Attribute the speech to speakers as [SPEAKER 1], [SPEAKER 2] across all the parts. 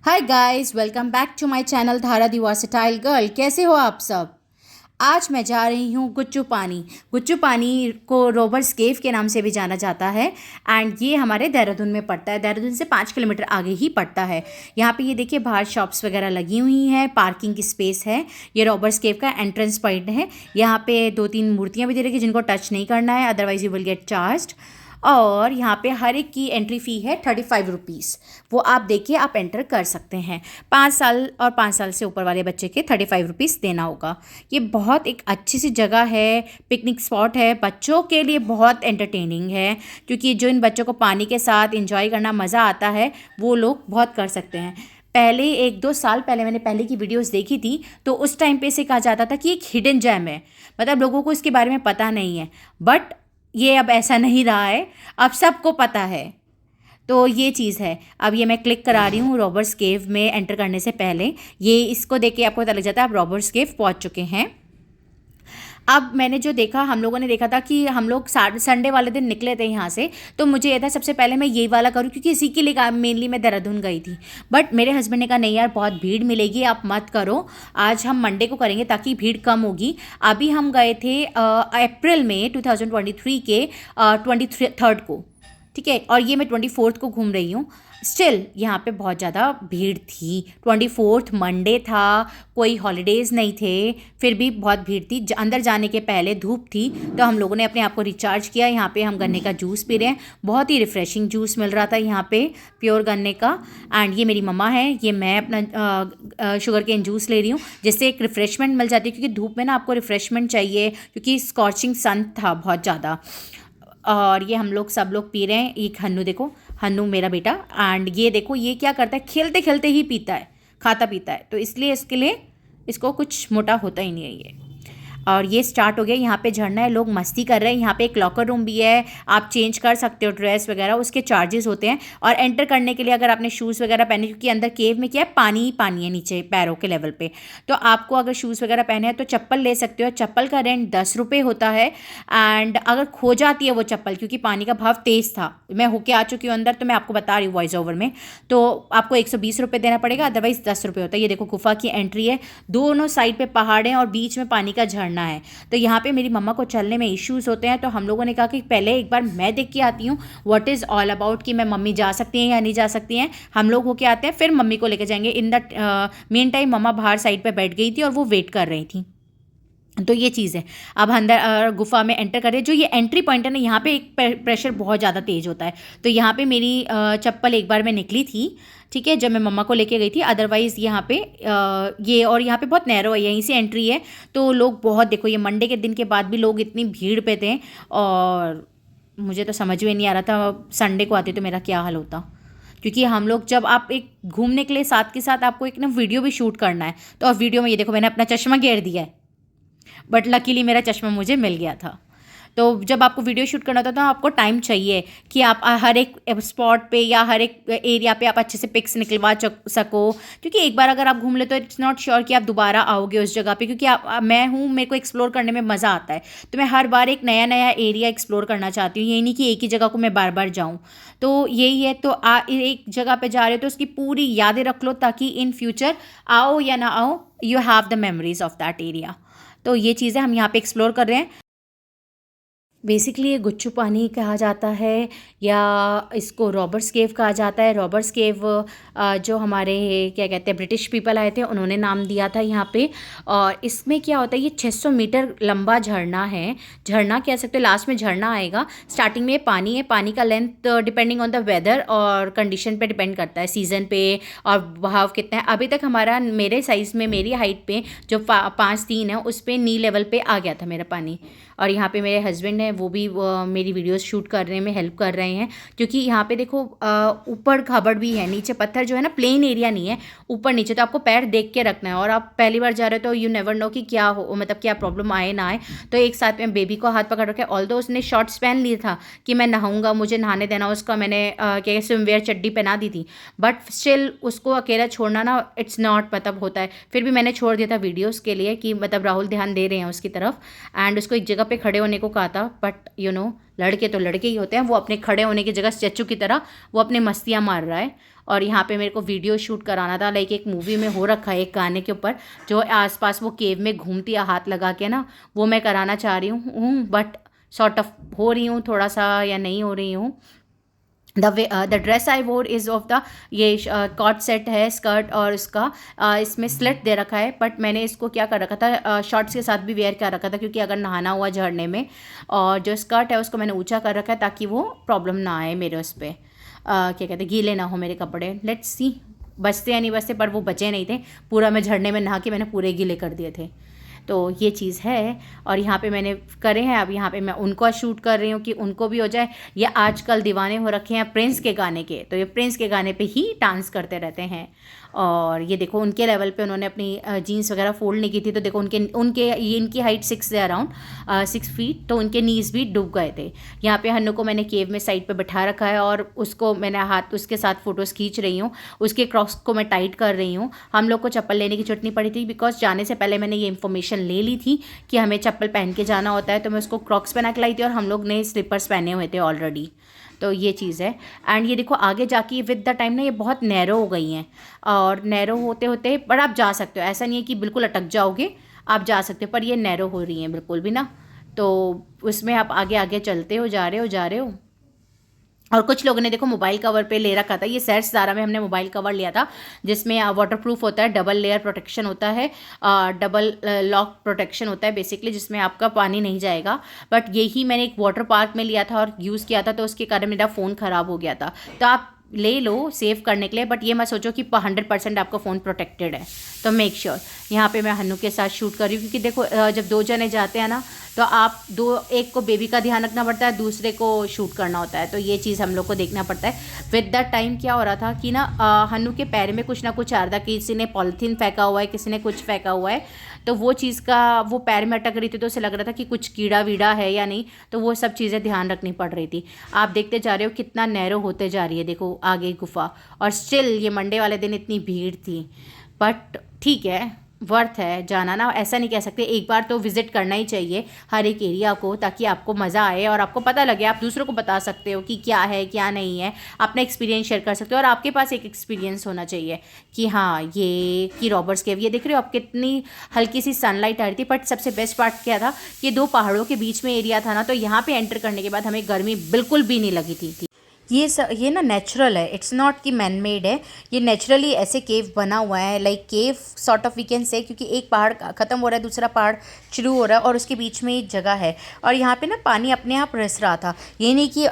[SPEAKER 1] Hi guys, welcome back to my channel Dhara the versatile girl. कैसे हो आप सब। आज मैं जा रही हूँ गुच्चू पानी। गुच्चू पानी को रोबर्स केव के नाम से भी जाना जाता है एंड ये हमारे देहरादून में पड़ता है। देहरादून से 5 किलोमीटर आगे ही पड़ता है। यहाँ पे ये देखिए बाहर शॉप्स वगैरह लगी हुई हैं, पार्किंग की स्पेस है। ये रोबर्स केव का एंट्रेंस पॉइंट है। यहाँ पे 2-3 मूर्तियाँ भी दे रखी है जिनको टच नहीं करना है, otherwise you will get charged. और यहाँ पे हर एक की एंट्री फ़ी है 35 रुपीज़। वो आप देखिए, आप एंटर कर सकते हैं। 5 साल और 5 साल से ऊपर वाले बच्चे के 35 रुपीज़ देना होगा। ये बहुत एक अच्छी सी जगह है, पिकनिक स्पॉट है, बच्चों के लिए बहुत एंटरटेनिंग है, क्योंकि जो इन बच्चों को पानी के साथ इंजॉय करना मज़ा आता है वो लोग बहुत कर सकते हैं। पहले 1-2 साल पहले मैंने पहले की वीडियोस देखी थी, तो उस टाइम पे से कहा जाता था कि एक हिडन जेम है, मतलब लोगों को इसके बारे में पता नहीं है। बट ये अब ऐसा नहीं रहा है, अब सबको पता है। तो ये चीज़ है। अब ये मैं क्लिक करा रही हूँ रॉबर्स केव में एंटर करने से पहले। ये इसको देख के आपको पता लग जाता है आप रॉबर्स केव पहुँच चुके हैं। अब मैंने जो देखा, हम लोगों ने देखा था कि हम लोग संडे वाले दिन निकले थे यहाँ से, तो मुझे ये था सबसे पहले मैं ये वाला करूँ, क्योंकि इसी के लिए मेनली मैं देहरादून गई थी। बट मेरे हस्बैंड ने कहा नहीं यार, बहुत भीड़ मिलेगी, आप मत करो, आज हम मंडे को करेंगे ताकि भीड़ कम होगी। अभी हम गए थे अप्रैल में 2023 के 23rd को, ठीक है, और ये मैं 24th को घूम रही हूँ। स्टिल यहाँ पे बहुत ज़्यादा भीड़ थी। 24th मंडे था, कोई हॉलीडेज़ नहीं थे, फिर भी बहुत भीड़ थी। अंदर जाने के पहले धूप थी, तो हम लोगों ने अपने आप को रिचार्ज किया। यहाँ पे हम गन्ने का जूस पी रहे हैं, बहुत ही रिफ़्रेशिंग जूस मिल रहा था यहाँ पे, प्योर गन्ने का। एंड ये मेरी मम्मा है, ये मैं अपना शुगर केन जूस ले रही हूँ, जिससे एक रिफ़्रेशमेंट मिल जाती है, क्योंकि धूप में ना आपको रिफ़्रेशमेंट चाहिए, क्योंकि स्कॉचिंग सन था बहुत ज़्यादा। और ये हम लोग सब लोग पी रहे हैं। एक हन्नू देखो, हन्नू मेरा बेटा, एंड ये देखो ये क्या करता है, खेलते खेलते ही पीता है, खाता पीता है, तो इसलिए इसके लिए इसको कुछ मोटा होता ही नहीं है ये। और ये स्टार्ट हो गया, यहाँ पे झरना है, लोग मस्ती कर रहे हैं। यहाँ पे एक लॉकर रूम भी है, आप चेंज कर सकते हो ड्रेस वगैरह, उसके चार्जेस होते हैं। और एंटर करने के लिए अगर आपने शूज़ वगैरह पहने, क्योंकि अंदर केव में क्या है, पानी ही पानी है नीचे पैरों के लेवल पे, तो आपको अगर शूज़ वगैरह पहने हैं तो चप्पल ले सकते हो। चप्पल का रेंट 10 रुपये होता है। एंड अगर खो जाती है वो चप्पल, क्योंकि पानी का भाव तेज़ था, मैं होके आ चुकी हूँ अंदर, तो मैं आपको बता रही हूँ वॉइस ओवर में, तो आपको 120 रुपये देना पड़ेगा, अदरवाइज़ 10 रुपये होता है। ये देखो गुफा की एंट्री है, दोनों साइड पे पहाड़ हैं और बीच में पानी का झरना है। तो यहाँ पे मेरी मम्मा को चलने में इश्यूज़ होते हैं, तो हम लोगों ने कहा कि पहले एक बार मैं देख के आती हूँ व्हाट इज़ ऑल अबाउट, कि मैं मम्मी जा सकती हैं या नहीं जा सकती हैं। हम लोग होके आते हैं, फिर मम्मी को लेकर जाएंगे। इन द मेन टाइम मम्मा बाहर साइड पे बैठ गई थी और वो वेट कर रही थी। तो ये चीज़ है। अब अंदर गुफा में एंटर करें, जो ये एंट्री पॉइंट है ना, यहाँ पे एक प्रेशर बहुत ज़्यादा तेज़ होता है। तो यहाँ पे मेरी चप्पल एक बार मैं निकली थी, ठीक है, जब मैं मम्मा को लेके गई थी। अदरवाइज़ यहाँ पे ये, और यहाँ पे बहुत नैरो है, यहीं से एंट्री है। तो लोग बहुत, देखो ये मंडे के दिन के बाद भी लोग इतनी भीड़ पे थे, और मुझे तो समझ में नहीं आ रहा था संडे को आते तो मेरा क्या हाल होता। क्योंकि हम लोग जब आप एक घूमने के लिए साथ के साथ आपको एक ना वीडियो भी शूट करना है, तो और वीडियो में ये देखो मैंने अपना चश्मा गिर दिया है, बट लकीली मेरा चश्मा मुझे मिल गया था। तो जब आपको वीडियो शूट करना होता है तो आपको टाइम चाहिए कि आप हर एक स्पॉट पे या हर एक एरिया पे आप अच्छे से पिक्स निकलवा सको, क्योंकि एक बार अगर आप घूम ले तो इट्स नॉट श्योर कि आप दोबारा आओगे उस जगह पे, क्योंकि मैं हूँ, मेरे को एक्सप्लोर करने में मज़ा आता है, तो मैं हर बार एक नया नया एरिया एक्सप्लोर करना चाहती हूँ। यही नहीं कि एक ही जगह को मैं बार बार जाऊँ, तो यही है। तो एक जगह पर जा रहे हो तो उसकी पूरी यादें रख लो, ताकि इन फ्यूचर आओ या ना आओ, you have the memories of that area. तो ये चीज़ें हम यहाँ पे एक्सप्लोर कर रहे हैं। बेसिकली ये गुच्चू पानी कहा जाता है, या इसको रॉबर्स केव कहा जाता है। रॉबर्स केव जो हमारे क्या कहते हैं ब्रिटिश पीपल आए थे, उन्होंने नाम दिया था यहाँ पे। और इसमें क्या होता है, ये 600 मीटर लंबा झरना है, झरना कह सकते हो, लास्ट में झरना आएगा। स्टार्टिंग में पानी है, पानी का length depending on the weather और कंडीशन पे डिपेंड करता है, सीज़न पे और बहाव कितना है। अभी तक हमारा, मेरे साइज़ में, मेरी हाइट पे जो 5'3" है, उस पर नी लेवल पे आ गया था मेरा पानी। और यहाँ पे मेरे हस्बैंड हैं, वो भी मेरी वीडियोस शूट करने में हेल्प कर रहे हैं, क्योंकि यहाँ पे देखो ऊपर खबड़ भी है, नीचे पत्थर जो है ना, प्लेन एरिया नहीं है, ऊपर नीचे, तो आपको पैर देख के रखना है। और आप पहली बार जा रहे हो तो यू नेवर नो कि क्या हो, मतलब क्या प्रॉब्लम आए ना आए। तो एक साथ में बेबी को हाथ पकड़ रखे, ऑल्दो उसने शॉर्ट्स पहन लिया था कि मैं नहाऊंगा, मुझे नहाने देना, उसका मैंने क्या स्विमवेयर चड्डी पहना दी थी, बट स्टिल उसको अकेला छोड़ना ना, इट्स नॉट, मतलब होता है। फिर भी मैंने छोड़ दिया था वीडियोज़ के लिए, कि मतलब राहुल ध्यान दे रहे हैं उसकी तरफ, एंड उसको एक जगह पे खड़े होने को कहा था, बट लड़के तो लड़के ही होते हैं। वो अपने खड़े होने की जगह स्टैचू की तरह वो अपने मस्तियाँ मार रहा है। और यहाँ पे मेरे को वीडियो शूट कराना था, लाइक एक मूवी में हो रखा है एक गाने के ऊपर, जो आसपास वो केव में घूमती है हाथ लगा के ना, वो मैं कराना चाह रही हूँ, बट सॉर्ट ऑफ हो रही हूँ थोड़ा सा या नहीं हो रही हूँ। द ड्रेस आई वोर इज़ ऑफ द ये कॉट सेट है स्कर्ट, और इसका इसमें स्लिट दे रखा है, बट मैंने इसको क्या कर रखा था, शॉर्ट्स के साथ भी वेयर कर रखा था, क्योंकि अगर नहाना हुआ झरने में। और जो स्कर्ट है उसको मैंने ऊंचा कर रखा है ताकि वो प्रॉब्लम ना आए मेरे उस पर, क्या कहते हैं, गीले ना हो मेरे कपड़े। लेट्स सी बचते या नहीं बचते, पर वो बचे नहीं थे। पूरा मैं झरने में नहा के मैंने पूरे गीले कर दिए थे। तो ये चीज़ है। और यहाँ पे मैंने करे हैं, अब यहाँ पे मैं उनको शूट कर रही हूँ कि उनको भी हो जाए। ये आजकल दीवाने हो रखे हैं प्रिंस के गाने के, तो ये प्रिंस के गाने पे ही डांस करते रहते हैं। और ये देखो उनके लेवल पे उन्होंने अपनी जीन्स वगैरह फोल्ड नहीं की थी, तो देखो उनके उनके ये इनकी हाइट 6 है, अराउंड 6 फीट, तो उनके नीज भी डूब गए थे। यहाँ पे हन्नू को मैंने केव में साइड पे बिठा रखा है, और उसको मैंने हाथ उसके साथ फ़ोटोज़ खींच रही हूँ। उसके क्रॉक्स को मैं टाइट कर रही हूँ। हम लोग को चप्पल लेने की जरूरत नहीं पड़ी थी, बिकॉज जाने से पहले मैंने ये इन्फॉर्मेशन ले ली थी कि हमें चप्पल पहन के जाना होता है, तो मैं उसको क्रॉक्स पहना के लाई थी, और हम लोग ने स्लीपर्स पहने हुए थे ऑलरेडी। तो ये चीज़ है। एंड ये देखो आगे जाके विद द टाइम ना ये बहुत नैरो हो गई हैं, और नैरो होते होते पर आप जा सकते हो, ऐसा नहीं है कि बिल्कुल अटक जाओगे, आप जा सकते हो, पर ये नैरो हो रही हैं बिल्कुल भी ना। तो उसमें आप आगे आगे चलते हो, जा रहे हो। और कुछ लोगों ने देखो मोबाइल कवर पे ले रखा था, ये सेट्स ज़ारा में हमने मोबाइल कवर लिया था, जिसमें वाटर प्रूफ होता है, डबल लेयर प्रोटेक्शन होता है, डबल लॉक प्रोटेक्शन होता है बेसिकली, जिसमें आपका पानी नहीं जाएगा। बट यही मैंने एक वाटर पार्क में लिया था और यूज़ किया था, तो उसके कारण मेरा फ़ोन ख़राब हो गया था। तो आप ले लो सेव करने के लिए, बट ये मत सोचो कि 100% आपका फ़ोन प्रोटेक्टेड है। तो मेक श्योर। यहाँ पे मैं हन्नू के साथ शूट कर रही हूँ, क्योंकि देखो जब 2 जने जाते हैं ना, तो आप एक को बेबी का ध्यान रखना पड़ता है, दूसरे को शूट करना होता है, तो ये चीज़ हम लोग को देखना पड़ता है। विद द टाइम क्या हो रहा था कि ना हन्नू के पैर में कुछ ना कुछ आ रहा था, किसी ने पॉलीथीन फेंका हुआ है, किसी ने कुछ फेंका हुआ है, तो वो चीज़ का वो पैर में अटक रही थी, तो उसे लग रहा था कि कुछ कीड़ा वीड़ा है या नहीं, तो वो सब चीज़ें ध्यान रखनी पड़ रही थी। आप देखते जा रहे हो कितना नैरो होते जा रही है, देखो आगे गुफा, और स्टिल ये मंडे वाले दिन इतनी भीड़ थी, बट ठीक है, वर्थ है जाना ना, ऐसा नहीं कह सकते। एक बार तो विज़िट करना ही चाहिए हर एक एरिया को, ताकि आपको मज़ा आए और आपको पता लगे, आप दूसरों को बता सकते हो कि क्या है क्या नहीं है, अपना एक्सपीरियंस शेयर कर सकते हो। और आपके पास एक एक्सपीरियंस होना चाहिए कि हाँ ये कि रॉबर्ट्स केव, ये देख रहे हो आप कितनी हल्की सी सनलाइट आ रही थी। बट सबसे बेस्ट पार्ट क्या था, ये 2 पहाड़ों के बीच में एरिया था ना, तो यहाँ पर एंटर करने के बाद हमें गर्मी बिल्कुल भी नहीं लगी थी। ये ना नेचुरल है, इट्स नॉट कि मैन मेड है, ये नेचुरली ऐसे केव बना हुआ है, like cave sort of we can say, क्योंकि एक पहाड़ ख़त्म हो रहा है, दूसरा पहाड़ शुरू हो रहा है, और उसके बीच में एक जगह है। और यहाँ पे ना पानी अपने आप रिस रहा था, ये नहीं कि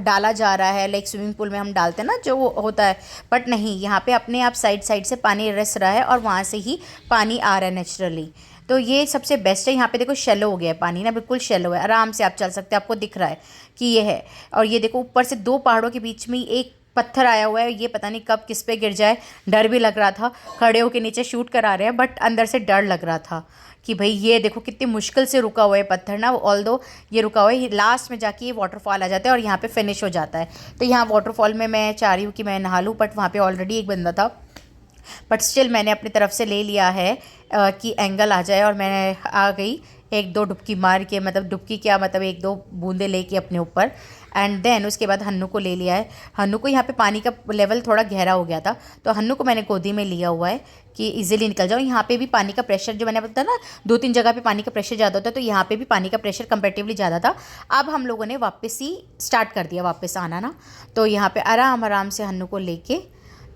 [SPEAKER 1] डाला जा रहा है, लाइक स्विमिंग पूल में हम डालते हैं ना जो होता है, बट नहीं, यहाँ पे अपने आप साइड साइड से पानी रिस रहा है, और वहाँ से ही पानी आ रहा है नेचुरली। तो ये सबसे बेस्ट है। यहाँ पे देखो शेलो हो गया है पानी ना, बिल्कुल शेलो है, आराम से आप चल सकते हैं, आपको दिख रहा है कि ये है। और ये देखो ऊपर से 2 पहाड़ों के बीच में एक पत्थर आया हुआ है, ये पता नहीं कब किस पे गिर जाए, डर भी लग रहा था। खड़े होके नीचे शूट करा रहे हैं, बट अंदर से डर लग रहा था कि भाई ये देखो कितनी मुश्किल से रुका हुआ है पत्थर ना, ऑल्दो ये रुका हुआ है, लास्ट में जाके ये वाटरफॉल आ जाता है और यहाँ पे फिनिश हो जाता है। तो यहाँ वाटरफॉल में मैं चाह रही हूँ कि मैं नहा लूँ, बट वहाँ पे ऑलरेडी एक बंदा था, बट स्टिल मैंने अपनी तरफ से ले लिया है कि एंगल आ जाए, और मैं आ गई 1-2 डुबकी मार के, मतलब डुबकी क्या, मतलब 1-2 बूंदे लेके अपने ऊपर। एंड देन उसके बाद हन्नू को ले लिया है। हन्नू को यहाँ पे पानी का लेवल थोड़ा गहरा हो गया था, तो हन्नू को मैंने गोदी में लिया हुआ है कि इजीली निकल जाओ। यहाँ पे भी पानी का प्रेशर, जो मैंने बताया ना 2-3 जगह पे पानी का प्रेशर ज़्यादा होता है, तो यहाँ पे भी पानी का प्रेशर कंपेरेटिवली ज़्यादा था। अब हम लोगों ने वापस ही स्टार्ट कर दिया वापस आना ना, तो यहाँ पर आराम आराम से हन्नू को लेके,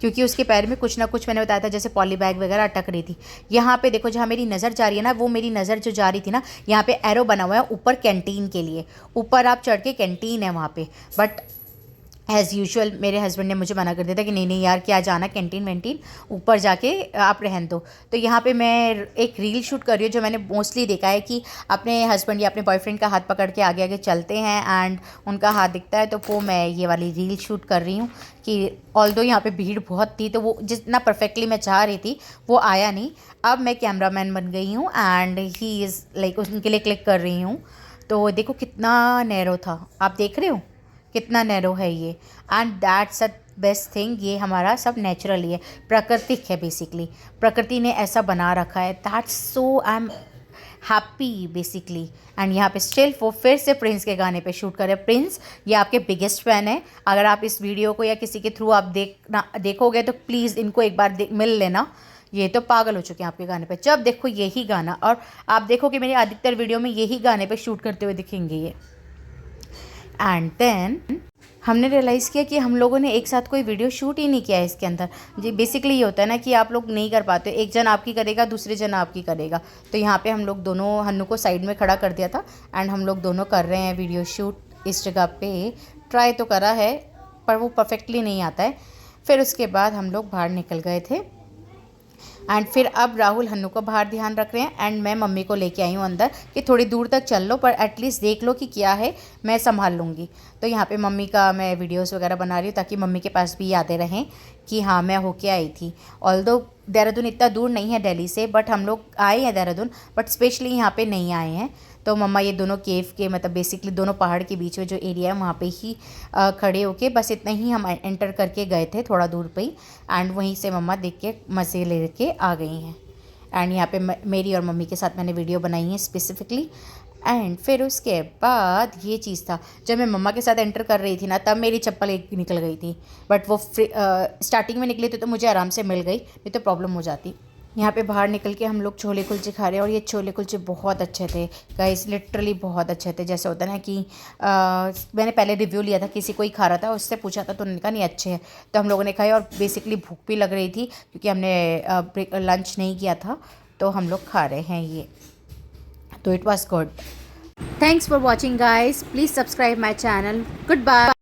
[SPEAKER 1] क्योंकि उसके पैर में कुछ ना कुछ मैंने बताया था जैसे पॉली बैग वगैरह अटक रही थी। यहाँ पे देखो जहाँ मेरी नज़र जा रही है ना, वो मेरी नज़र जो जा रही थी ना, यहाँ पे एरो बना हुआ है ऊपर कैंटीन के लिए, ऊपर आप चढ़ के कैंटीन है वहाँ पे। बट एज़ यूजुअल मेरे हस्बैंड ने मुझे मना कर दिया था कि नहीं नहीं यार क्या जाना कैंटीन वैंटीन, ऊपर जाके आप रहन दो। तो यहाँ पे मैं एक रील शूट कर रही हूँ, जो मैंने मोस्टली देखा है कि अपने हस्बैंड या अपने बॉयफ्रेंड का हाथ पकड़ के आगे आगे चलते हैं एंड उनका हाथ दिखता है, तो वो मैं ये वाली रील शूट कर रही हूँ कि ऑल्दो यहाँ पे भीड़ बहुत थी, तो वो जितना परफेक्टली मैं चाह रही थी वो आया नहीं। अब मैं कैमरामैन बन गई हूँ एंड ही इज़ लाइक उनके लिए क्लिक कर रही हूँ। तो देखो कितना नैरो था, आप देख रहे हो कितना नैरो है ये, and that's a best thing. ये हमारा सब नेचुरली है, प्राकृतिक है बेसिकली, प्रकृति ने ऐसा बना रखा है। That's so I am happy basically. And यहाँ पे स्टिल वो फिर से प्रिंस के गाने पे शूट करे। प्रिंस ये आपके बिगेस्ट फ़ैन है। अगर आप इस वीडियो को या किसी के थ्रू आप देखोगे तो प्लीज़ इनको एक बार मिल लेना। ये तो पागल हो चुके हैं आपके गाने पे। जब देखो यही गाना, और आप देखो कि मेरे अधिकतर वीडियो में यही गाने पे शूट करते हुए दिखेंगे ये। एंड देन हमने रियलाइज़ किया कि हम लोगों ने एक साथ कोई वीडियो शूट ही नहीं किया है इसके अंदर। जी बेसिकली ये होता है ना कि आप लोग नहीं कर पाते, एक जन आपकी करेगा, दूसरे जन आपकी करेगा। तो यहाँ पे हम लोग दोनों, हन्नू को साइड में खड़ा कर दिया था एंड हम लोग दोनों कर रहे हैं वीडियो शूट इस जगह पे। ट्राई तो करा है पर वो परफेक्टली नहीं आता है। फिर उसके बाद हम लोग बाहर निकल गए थे एंड फिर अब राहुल हन्नू को बाहर ध्यान रख रहे हैं एंड मैं मम्मी को लेके आई हूँ अंदर कि थोड़ी दूर तक चल लो पर एटलीस्ट देख लो कि क्या है, मैं संभाल लूँगी। तो यहाँ पे मम्मी का मैं वीडियोस वगैरह बना रही हूँ ताकि मम्मी के पास भी यादें रहें कि हाँ मैं होके आई थी। ऑल्दो देहरादून इतना दूर नहीं है दिल्ली से, बट हम लोग आए हैं देहरादून, बट स्पेशली यहाँ पे नहीं आए हैं। तो मम्मा ये दोनों केव के, मतलब बेसिकली दोनों पहाड़ के बीच में जो एरिया है वहाँ पे ही खड़े होके बस इतना ही हम एंटर करके गए थे थोड़ा दूर पे ही। एंड वहीं से मम्मा देख के मज़े ले के आ गई हैं। एंड यहाँ पे मेरी और मम्मी के साथ मैंने वीडियो बनाई है स्पेसिफिकली। एंड फिर उसके बाद ये चीज़ था, जब मैं मम्मा के साथ एंटर कर रही थी ना तब मेरी चप्पल एक निकल गई थी, बट वो स्टार्टिंग में निकली थी तो मुझे आराम से मिल गई, नहीं तो प्रॉब्लम हो जाती। यहाँ पे बाहर निकल के हम लोग छोले कुलचे खा रहे हैं और ये छोले कुलचे बहुत अच्छे थे गाइस, लिटरली बहुत अच्छे थे। जैसे होता है ना कि मैंने पहले रिव्यू लिया था, किसी कोई खा रहा था, उससे पूछा था तो उन्होंने कहा नहीं अच्छे हैं, तो हम लोगों ने खाए और बेसिकली भूख भी लग रही थी क्योंकि हमने लंच नहीं किया था, तो हम लोग खा रहे हैं ये। तो it was good. Thanks for watching guys, please subscribe my channel. Good bye.